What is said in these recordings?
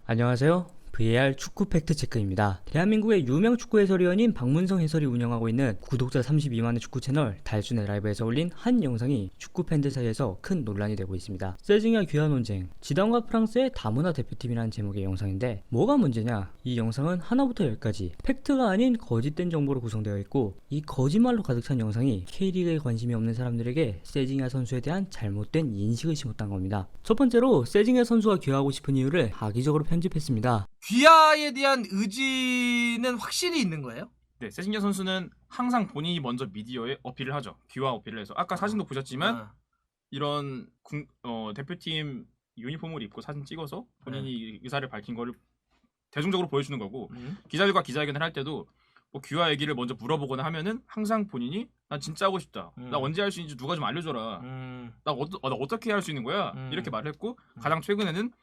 안녕하세요. VAR 축구 팩트체크입니다. 대한민국의 유명 축구 해설위원인 박문성 해설이 운영하고 있는 구독자 32만의 축구 채널 달순의 라이브에서 올린 한 영상이 축구 팬들 사이에서 큰 논란이 되고 있습니다. 세징야 귀화 논쟁, 지단과 프랑스의 다문화 대표팀이라는 제목의 영상인데 뭐가 문제냐? 이 영상은 하나부터 열까지 팩트가 아닌 거짓된 정보로 구성되어 있고 이 거짓말로 가득 찬 영상이 K리그에 관심이 없는 사람들에게 세징야 선수에 대한 잘못된 인식을 심었다는 겁니다. 첫 번째로 세징야 선수가 귀화하고 싶은 이유를 악의적으로 편집했습니다. 귀화에 대한 의지는 확실히 있는 거예요? 네, 세징야 선수는 항상 본인이 먼저 미디어에 어필을 하죠. 귀화 어필을 해서. 아까 사진도 보셨지만 이런 대표팀 유니폼을 입고 사진 찍어서 본인이 의사를 밝힌 거를 대중적으로 보여주는 거고 기자들과 기자회견을 할 때도 뭐 귀화 얘기를 먼저 물어보거나 하면은 항상 본인이 난 진짜 하고 싶다. 나 언제 할 수 있는지 누가 좀 알려줘라. 나 어떻게 할 수 있는 거야? 이렇게 말을 했고 가장 최근에는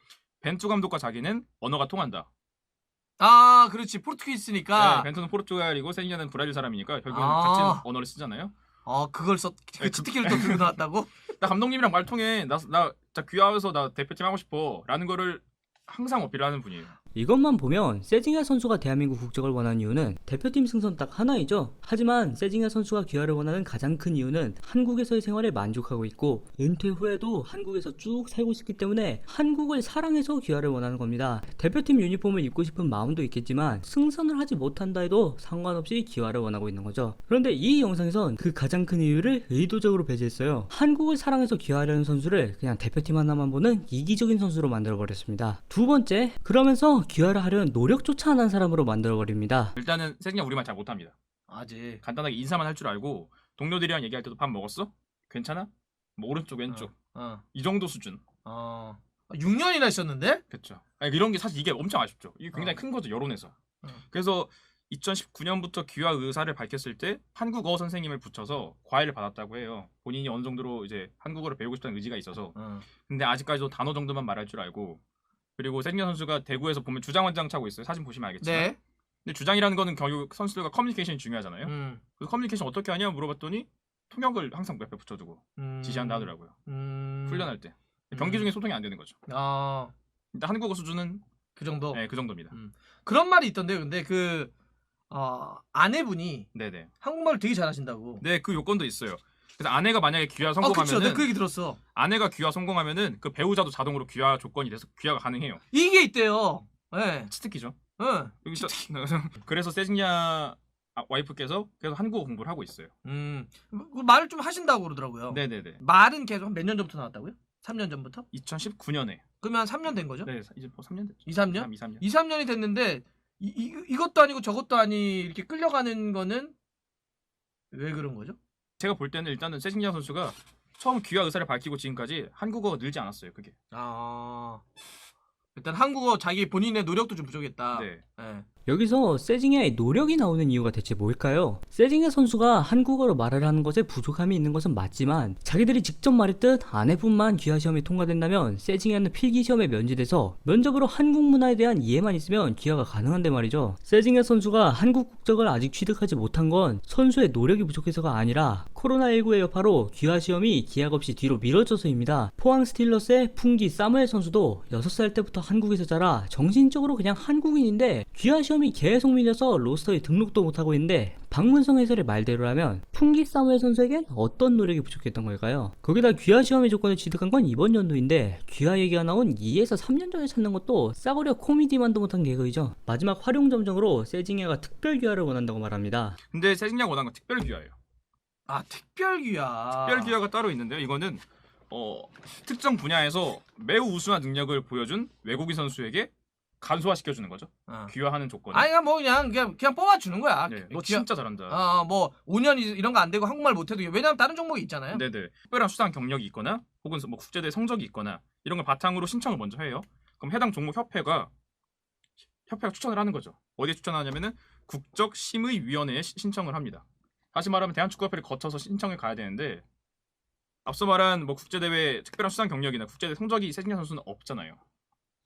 벤투 감독과 자기는 언어가 통한다. 아, 그렇지. 포르투기스니까. 네, 벤투는 포르투갈이고 세징야는 브라질 사람이니까 결국은 같은 언어를 쓰잖아요. 그걸 그 치트키를 또 들고 나왔다고? 나 감독님이랑 말 통해. 나 진짜 귀화해서 나 대표팀 하고 싶어. 라는 거를 항상 어필하는 분이에요. 이것만 보면 세징야 선수가 대한민국 국적을 원하는 이유는 대표팀 승선 딱 하나이죠. 하지만 세징야 선수가 귀화를 원하는 가장 큰 이유는 한국에서의 생활에 만족하고 있고 은퇴 후에도 한국에서 쭉 살고 싶기 때문에 한국을 사랑해서 귀화를 원하는 겁니다. 대표팀 유니폼을 입고 싶은 마음도 있겠지만 승선을 하지 못한다 해도 상관없이 귀화를 원하고 있는 거죠. 그런데 이 영상에선 그 가장 큰 이유를 의도적으로 배제했어요. 한국을 사랑해서 귀화하려는 선수를 그냥 대표팀 하나만 보는 이기적인 선수로 만들어버렸습니다. 두 번째, 그러면서 귀화를 하려는 노력조차 안 한 사람으로 만들어버립니다. 일단은 세징야 우리말 잘 못합니다. 아직 간단하게 인사만 할 줄 알고 동료들이랑 얘기할 때도 밥 먹었어? 괜찮아? 뭐 오른쪽 왼쪽 이 정도 수준. 6년이나 있었는데? 그렇죠. 이런 게 사실 이게 엄청 아쉽죠. 이게 굉장히 큰 거죠, 여론에서. 그래서 2019년부터 귀화 의사를 밝혔을 때 한국어 선생님을 붙여서 과외를 받았다고 해요. 본인이 어느 정도로 이제 한국어를 배우고 싶다는 의지가 있어서. 근데 아직까지도 단어 정도만 말할 줄 알고. 그리고 세징야 선수가 대구에서 보면 주장원장 차고 있어요. 사진 보시면 알겠지만. 네. 근데 주장이라는 거는 결국 선수들과 커뮤니케이션이 중요하잖아요. 그래서 커뮤니케이션 어떻게 하냐 물어봤더니 통역을 항상 옆에 붙여두고 지시한다 하더라고요. 훈련할 때. 경기 중에 소통이 안 되는 거죠. 일단 한국어 수준은 그 정도? 네, 그 정도입니다. 그런 말이 있던데요. 근데 아내분이 네네. 한국말을 되게 잘하신다고. 네, 그 요건도 있어요. 그래서 아내가 만약에 귀화 그쵸. 성공하면은 내가 그 얘기 들었어. 아내가 귀화 성공하면은 그 배우자도 자동으로 귀화 조건이 돼서 귀화가 가능해요. 이게 있대요. 네. 치트키죠. 응. 그래서 세징야 와이프께서 계속 한국어 공부를 하고 있어요. 말을 좀 하신다고 그러더라고요. 네네네. 말은 계속 몇 년 전부터 나왔다고요? 3년 전부터? 2019년에. 그러면 한 3년 된 거죠? 네, 이제 뭐 3년 됐죠. 2, 3년? 2, 3년. 2, 3년이 됐는데 이것도 아니고 저것도 아니 이렇게 끌려가는 거는 왜 그런 거죠? 제가 볼 때는 일단은 세징야 선수가 처음 귀화 의사를 밝히고 지금까지 한국어가 늘지 않았어요. 그게. 일단 한국어 자기 본인의 노력도 좀 부족했다. 네. 네. 여기서 세징야의 노력이 나오는 이유가 대체 뭘까요? 세징야 선수가 한국어로 말을 하는 것에 부족함이 있는 것은 맞지만 자기들이 직접 말했듯 아내분만 귀화 시험에 통과된다면 세징야는 필기 시험에 면제돼서 면접으로 한국 문화에 대한 이해만 있으면 귀화가 가능한데 말이죠. 세징야 선수가 한국 국적을 아직 취득하지 못한 건 선수의 노력이 부족해서가 아니라 코로나19의 여파로 귀화 시험이 기약 없이 뒤로 미뤄져서입니다. 포항 스틸러스의 풍기 사무엘 선수도 6살 때부터 한국에서 자라 정신적으로 그냥 한국인인데 귀화 시험이 계속 밀려서 로스터에 등록도 못하고 있는데 박문성 해설의 말대로라면 풍기 사무엘 선수에겐 어떤 노력이 부족했던 걸까요? 거기다 귀화 시험의 조건을 취득한 건 이번 연도인데 귀화 얘기가 나온 2에서 3년 전에 찾는 것도 싸구려 코미디만도 못한 개그이죠. 마지막 활용점정으로 세징야가 특별 귀화를 원한다고 말합니다. 근데 세징야가 원하는 건 특별 귀화예요. 특별 귀화. 특별 귀화가 따로 있는데요. 이거는 특정 분야에서 매우 우수한 능력을 보여준 외국인 선수에게 간소화시켜주는 거죠. 귀화하는 조건. 그냥 뽑아주는 거야. 네, 너 진짜 잘한다. 5년 이런 거 안 되고 한국말 못해도 왜냐면 다른 종목이 있잖아요. 네네. 특별한 수상 경력이 있거나 혹은 뭐 국제대회 성적이 있거나 이런 걸 바탕으로 신청을 먼저 해요. 그럼 해당 종목 협회가 추천을 하는 거죠. 어디에 추천하냐면은 국적심의위원회에 신청을 합니다. 다시 말하면 대한축구협회를 거쳐서 신청을 가야 되는데 앞서 말한 뭐 국제대회 특별한 수상 경력이나 국제대회 성적이 세징야 선수는 없잖아요.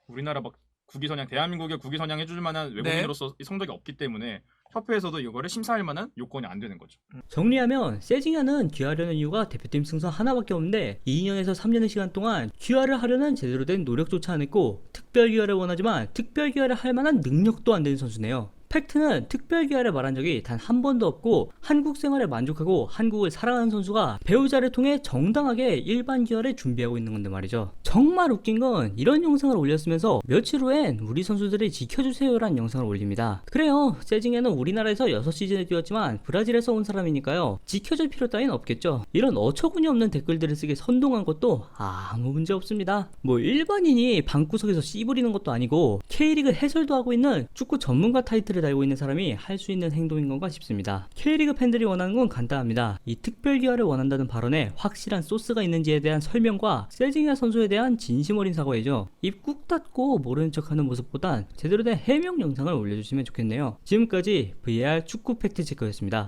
우리나라 막 국위선양 대한민국에 국위선양 해줄 만한 외국인으로서 성적이 없기 때문에 협회에서도 이거를 심사할 만한 요건이 안 되는 거죠. 정리하면 세징야는 귀화하려는 이유가 대표팀 승선 하나밖에 없는데 2년에서 3년의 시간 동안 귀화를 하려는 제대로 된 노력조차 안 했고 특별 귀화를 원하지만 특별 귀화를 할 만한 능력도 안 되는 선수네요. 팩트는 특별 귀화를 말한 적이 단 한 번도 없고 한국 생활에 만족하고 한국을 사랑하는 선수가 배우자를 통해 정당하게 일반 귀화를 준비하고 있는 건데 말이죠. 정말 웃긴 건 이런 영상을 올렸으면서 며칠 후엔 우리 선수들이 지켜주세요라는 영상을 올립니다. 그래요, 세징야는 우리나라에서 6시즌을 뛰었지만 브라질에서 온 사람이니까요, 지켜줄 필요 따윈 없겠죠. 이런 어처구니 없는 댓글들을 쓰게 선동한 것도 아무 문제 없습니다. 뭐 일반인이 방구석에서 씨부리는 것도 아니고 K리그 해설도 하고 있는 축구 전문가 타이틀을 달고 있는 사람이 할 수 있는 행동인 건가 싶습니다. K리그 팬들이 원하는 건 간단합니다. 이 특별 귀화를 원한다는 발언에 확실한 소스가 있는지에 대한 설명과 세징야 선수에 대한 진심 어린 사과이죠. 입 꾹 닫고 모르는 척하는 모습보단 제대로 된 해명 영상을 올려주시면 좋겠네요. 지금까지 VAR 축구 팩트 체크였습니다.